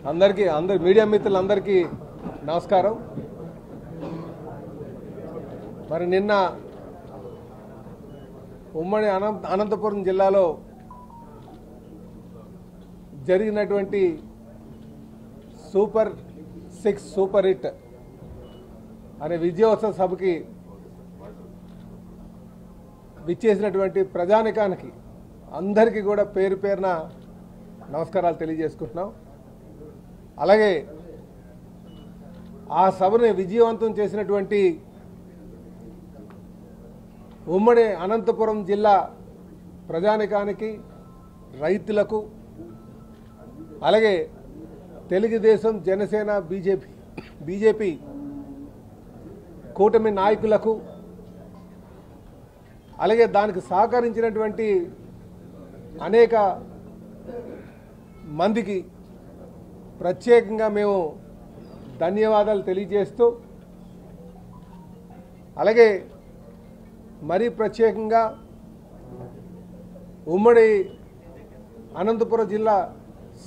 అందరికీ మీడియా మిత్రులందరికీ నమస్కారం. మరి నిన్న ఉమ్మడి అనంతపురం జిల్లాలో జరిగినటువంటి సూపర్ 6 సూపర్ హిట్ అనే విజయోత్సవ సభకి విచ్చేసినటువంటి ప్రజానికానికి అందరికీ కూడా పేరు పేరున నమస్కారాలు తెలియజేసుకుంటున్నాం. అలాగే ఆ సభని విజయవంతం చేసినటువంటి ఉమ్మడి అనంతపురం జిల్లా ప్రజానికానికి, రైతులకు, అలాగే తెలుగుదేశం, జనసేన, బీజేపీ కూటమి నాయకులకు, అలాగే దానికి సహకరించినటువంటి అనేక మందికి ప్రత్యేకంగా మేము ధన్యవాదాలు తెలియజేస్తూ, అలాగే మరీ ప్రత్యేకంగా ఉమ్మడి అనంతపురం జిల్లా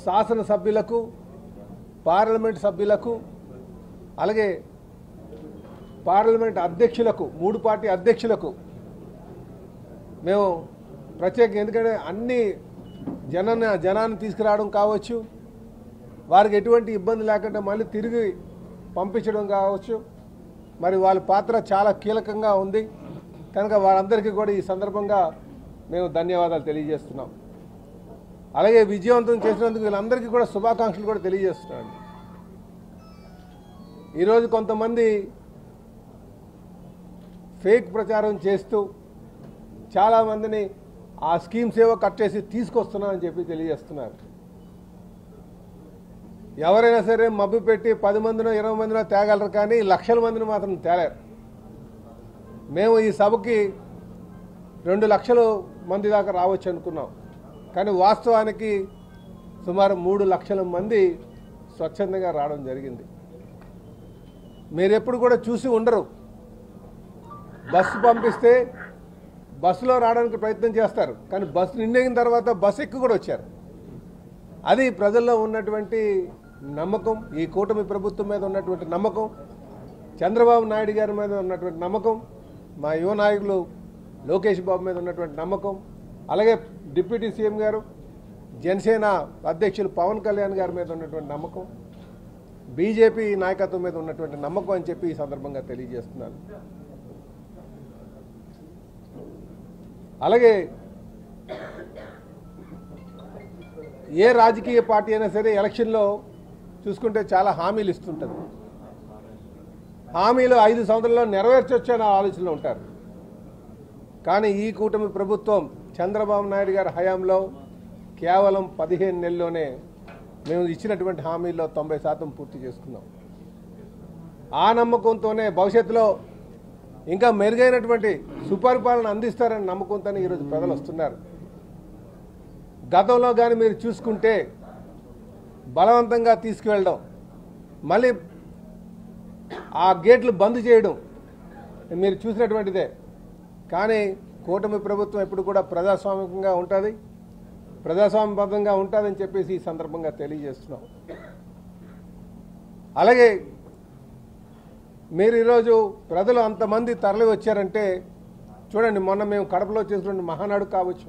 శాసనసభ్యులకు, పార్లమెంట్ సభ్యులకు, అలాగే పార్లమెంట్ అధ్యక్షులకు, 3 పార్టీ అధ్యక్షులకు మేము ప్రత్యేకంగా, ఎందుకంటే అన్ని జనాన్ని తీసుకురావడం కావచ్చు, వారికి ఎటువంటి ఇబ్బంది లేకుండా మళ్ళీ తిరిగి పంపించడం కావచ్చు, మరి వాళ్ళ పాత్ర చాలా కీలకంగా ఉంది కనుక వారందరికీ కూడా ఈ సందర్భంగా మేము ధన్యవాదాలు తెలియజేస్తున్నాం. అలాగే విజయవంతం చేసినందుకు వీళ్ళందరికీ కూడా శుభాకాంక్షలు కూడా తెలియజేస్తున్నాం. ఈరోజు కొంతమంది ఫేక్ ప్రచారం చేస్తూ చాలామందిని ఆ స్కీమ్స్ ఏవో కట్ చేసి తీసుకొస్తున్నామని చెప్పి తెలియజేస్తున్నారు. ఎవరైనా సరే మబ్బు పెట్టి 10 మందినో 20 మందినో తేగలరు, కానీ లక్షల మందిని మాత్రం తేలేరు. మేము ఈ సభకి 2 లక్షల మంది దాకా రావచ్చు అనుకున్నాం, కానీ వాస్తవానికి సుమారు 3 లక్షల మంది స్వచ్ఛందంగా రావడం జరిగింది. మీరు ఎప్పుడు కూడా చూసి ఉండరు, బస్సు పంపిస్తే బస్సులో రావడానికి ప్రయత్నం చేస్తారు, కానీ బస్సు నిండిన తర్వాత బస్సు ఎక్కి కూడా వచ్చారు. అది ప్రజల్లో ఉన్నటువంటి నమ్మకం, ఈ కూటమి ప్రభుత్వం మీద ఉన్నటువంటి నమ్మకం, చంద్రబాబు నాయుడు గారి మీద ఉన్నటువంటి నమ్మకం, మా యువ నాయకులు లోకేష్ బాబు మీద ఉన్నటువంటి నమ్మకం, అలాగే డిప్యూటీ సీఎం గారు, జనసేన అధ్యక్షులు పవన్ కళ్యాణ్ గారి మీద ఉన్నటువంటి నమ్మకం, బీజేపీ నాయకత్వం మీద ఉన్నటువంటి నమ్మకం అని చెప్పి ఈ సందర్భంగా తెలియజేస్తున్నాను. అలాగే ఏ రాజకీయ పార్టీ అయినా సరే ఎలక్షన్లో చూసుకుంటే చాలా హామీలు ఇస్తుంటుంది. హామీలు 5 సంవత్సరాల్లో నెరవేర్చొచ్చు అనే ఆలోచనలో ఉంటారు. కానీ ఈ కూటమి ప్రభుత్వం చంద్రబాబు నాయుడు గారి హయాంలో కేవలం 15 నెలల్లోనే మేము ఇచ్చినటువంటి హామీల్లో 90% పూర్తి చేసుకున్నాం. ఆ నమ్మకంతోనే భవిష్యత్తులో ఇంకా మెరుగైనటువంటి సుపరిపాలన అందిస్తారని నమ్మకంతోనే ఈరోజు ప్రజలు వస్తున్నారు. గతంలో కానీ మీరు చూసుకుంటే బలవంతంగా తీసుకువెళ్ళడం, మళ్ళీ ఆ గేట్లు బంద్ చేయడం మీరు చూసినటువంటిదే. కానీ కూటమి ప్రభుత్వం ఎప్పుడు కూడా ప్రజాస్వామికంగా ఉంటుంది, ప్రజాస్వామ్యబద్ధంగా ఉంటుందని చెప్పేసి ఈ సందర్భంగా తెలియజేస్తున్నాం. అలాగే మీరు ఈరోజు ప్రజలు అంతమంది తరలి వచ్చారంటే చూడండి, మొన్న మేము కడపలో చేసినటువంటి మహానాడు కావచ్చు,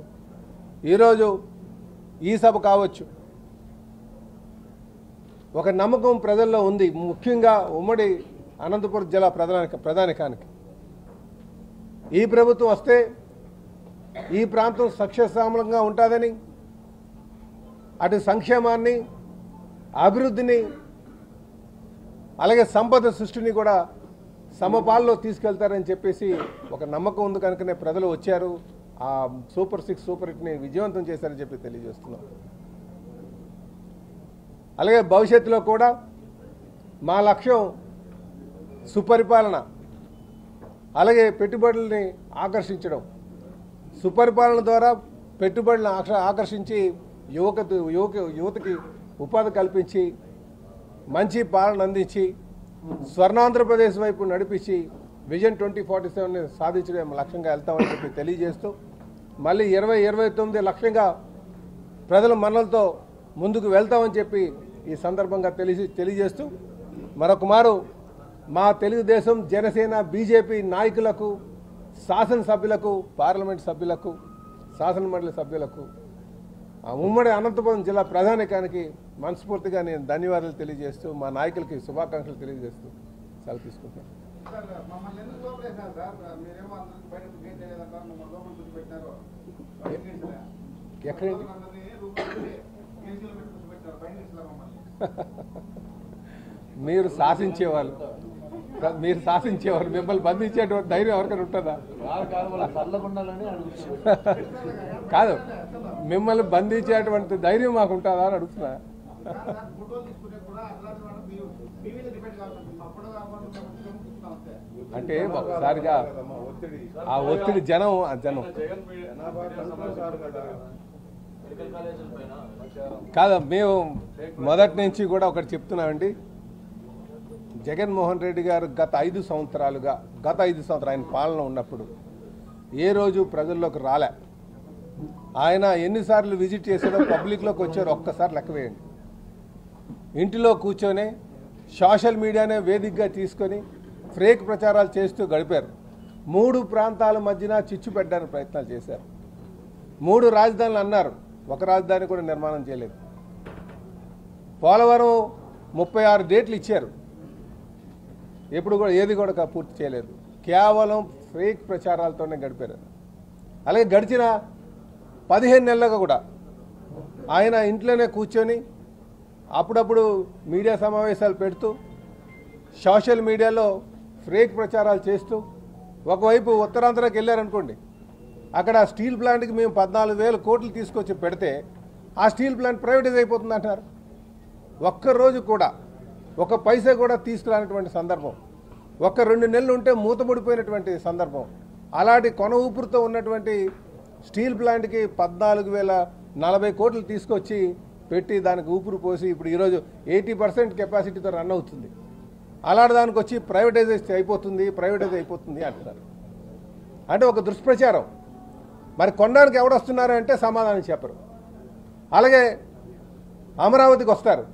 ఈరోజు ఈ సభ కావచ్చు, ఒక నమ్మకం ప్రజల్లో ఉంది. ముఖ్యంగా ఉమ్మడి అనంతపురం జిల్లా ప్రధానికానికి ఈ ప్రభుత్వం వస్తే ఈ ప్రాంతం సస్యశ్యామలంగా ఉంటుందని, అటు సంక్షేమాన్ని, అభివృద్ధిని, అలాగే సంపద సృష్టిని కూడా సమపాల్లో తీసుకెళ్తారని చెప్పేసి ఒక నమ్మకం ఉంది కనుకనే ప్రజలు వచ్చారు. ఆ సూపర్ 6 సూపర్ హిట్ని విజయవంతం చేశారని చెప్పి తెలియజేస్తున్నాం. అలాగే భవిష్యత్తులో కూడా మా లక్ష్యం సుపరిపాలన, అలాగే పెట్టుబడుల్ని ఆకర్షించడం. సుపరిపాలన ద్వారా పెట్టుబడులను ఆకర్షించి యువతకి ఉపాధి కల్పించి మంచి పాలన అందించి స్వర్ణాంధ్రప్రదేశ్ వైపు నడిపించి విజన్ 2047ని సాధించడం లక్ష్యంగా వెళ్తామని చెప్పి తెలియజేస్తూ, మళ్ళీ 2029 లక్ష్యంగా ప్రజల మన్నలతో ముందుకు వెళ్తామని చెప్పి ఈ సందర్భంగా తెలియజేస్తూ మరొక మారు మా తెలుగుదేశం జనసేన బీజేపీ నాయకులకు శాసనసభ్యులకు పార్లమెంట్ సభ్యులకు శాసనమండలి సభ్యులకు ఉమ్మడి అనంతపురం జిల్లా ప్రధానికానికి మనస్ఫూర్తిగా నేను ధన్యవాదాలు తెలియజేస్తూ మా నాయకులకి శుభాకాంక్షలు తెలియజేస్తూ సెలవు తీసుకుంటున్నాను. ఎక్కడేంటి మీరు శాసించేవాళ్ళు మిమ్మల్ని బంధించేటువంటి ధైర్యం ఎవరికైనా ఉంటుందా? కాదు, మిమ్మల్ని బంధించేటువంటి ధైర్యం మాకు ఉంటుందా అని అడుగుతున్నా. అంటే ఒకసారిగా ఆ ఒత్తిడి జనం కాదు, మేము మొదటి నుంచి కూడా ఒకటి చెప్తున్నామండి. జగన్మోహన్ రెడ్డి గారు గత 5 సంవత్సరాలు ఆయన పాలన ఉన్నప్పుడు ఏ రోజు ప్రజల్లోకి రాలే. ఆయన ఎన్నిసార్లు విజిట్ చేసాడో, పబ్లిక్లోకి వచ్చారో ఒక్కసారి లెక్క వేయండి. ఇంటిలో కూర్చొని సోషల్ మీడియానే వేదికగా తీసుకొని ఫేక్ ప్రచారాలు చేస్తూ గడిపారు. 3 ప్రాంతాల మధ్యన చిచ్చు పెట్టడానికి ప్రయత్నాలు చేశారు. 3 రాజధానులు అన్నారు, ఒక రాజధాని కూడా నిర్మాణం చేయలేదు. పోలవరం 36 డేట్లు ఇచ్చారు, ఎప్పుడు కూడా ఏది కూడా పూర్తి చేయలేదు. కేవలం ఫేక్ ప్రచారాలతోనే గడిపారు. అలాగే గడిచిన 15 నెలలుగా కూడా ఆయన ఇంట్లోనే కూర్చొని అప్పుడప్పుడు మీడియా సమావేశాలు పెడుతూ సోషల్ మీడియాలో ఫేక్ ప్రచారాలు చేస్తూ, ఒకవైపు ఉత్తరాంధ్రకి వెళ్ళారనుకోండి, అక్కడ స్టీల్ ప్లాంట్కి మేము 14,000 కోట్లు తీసుకొచ్చి పెడితే ఆ స్టీల్ ప్లాంట్ ప్రైవేటైజ్ అయిపోతుంది అంటారు. ఒక్కరోజు కూడా ఒక పైసా కూడా తీసుకురానటువంటి సందర్భం, 1-2 నెలలు ఉంటే మూతపడిపోయినటువంటి సందర్భం. అలాంటి కొన ఊపిరితో ఉన్నటువంటి స్టీల్ ప్లాంట్కి 14,040 కోట్లు తీసుకొచ్చి పెట్టి దానికి ఊపిరి పోసి ఇప్పుడు ఈరోజు 80% కెపాసిటీతో రన్ అవుతుంది. అలాంటి దానికి వచ్చి ప్రైవేటైజ్ అయిపోతుంది అంటున్నారు. అంటే ఒక దుష్ప్రచారం. మరి కొనడానికి ఎవడొస్తున్నారు అంటే సమాధానం చెప్పరు. అలాగే అమరావతికి వస్తారు,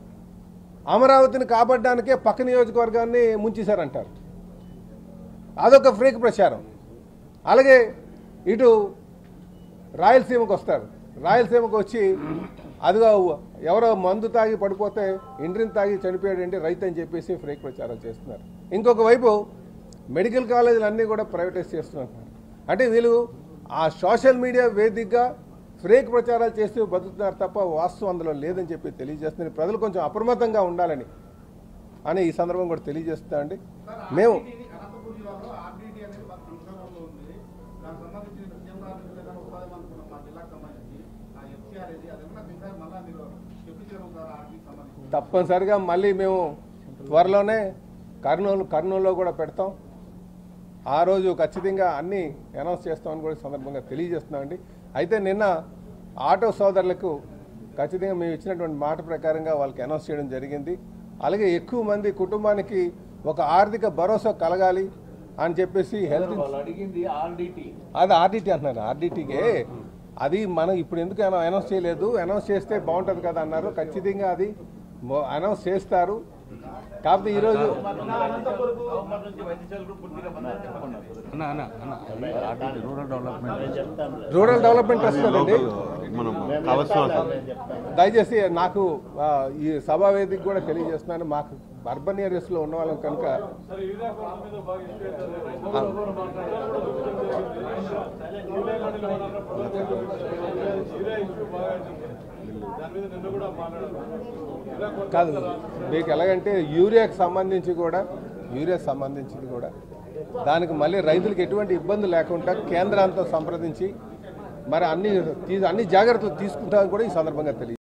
అమరావతిని కాపాడడానికే పక్క నియోజకవర్గాన్ని ముంచేశారంటారు, అదొక ఫేక్ ప్రచారం. అలాగే ఇటు రాయలసీమకు వస్తారు, రాయలసీమకు వచ్చి అదిగా ఎవరో మందు తాగి పడిపోతే ఇండ్రిని తాగి చనిపోయాడంటే రైతు అని చెప్పేసి ఫేక్ ప్రచారాలు చేస్తున్నారు. ఇంకొక వైపు మెడికల్ కాలేజీలు అన్నీ కూడా ప్రైవేటైజ్ చేస్తున్నారు. అంటే వీళ్ళు ఆ సోషల్ మీడియా వేదికగా ఫేక్ ప్రచారాలు చేస్తూ బతుకుతున్నారు తప్ప వాస్తవం అందులో లేదని చెప్పి తెలియజేస్తున్నారు. ప్రజలు కొంచెం అప్రమత్తంగా ఉండాలని అని ఈ సందర్భం కూడా తెలియజేస్తా అండి. మేము తప్పనిసరిగా మళ్ళీ మేము త్వరలోనే కర్నూలులో కూడా పెడతాం. ఆ రోజు ఖచ్చితంగా అన్నీ అనౌన్స్ చేస్తామని కూడా సందర్భంగా తెలియజేస్తున్నామండి. అయితే నిన్న ఆటో సోదరులకు ఖచ్చితంగా మేము ఇచ్చినటువంటి మాట ప్రకారంగా వాళ్ళకి అనౌన్స్ చేయడం జరిగింది. అలాగే ఎక్కువ మంది కుటుంబానికి ఒక ఆర్థిక భరోసా కలగాలి అని చెప్పేసి హెల్త్ అది ఆర్డిటీ అంటున్నారు. ఆర్డిటీకే అది మనం ఇప్పుడు ఎందుకు అనౌన్స్ చేయలేదు, అనౌన్స్ చేస్తే బాగుంటుంది కదా అన్నారు. ఖచ్చితంగా అది అనౌన్స్ చేస్తారు. కాకపోతే ఈరోజు రూరల్ డెవలప్మెంట్ ట్రస్ట్ కదండి, దయచేసి నాకు ఈ సభా వేదిక కూడా తెలియజేస్తున్నాను. మాకు అర్బన్ ఏరియాస్లో ఉన్న వాళ్ళం కనుక కాదు, మీకు ఎలాగంటే యూరియాకి సంబంధించి కూడా దానికి మళ్ళీ రైతులకు ఎటువంటి ఇబ్బంది లేకుండా కేంద్రంతో సంప్రదించి మరి అన్ని జాగ్రత్తలు తీసుకుంటామని కూడా ఈ సందర్భంగా తెలియదు.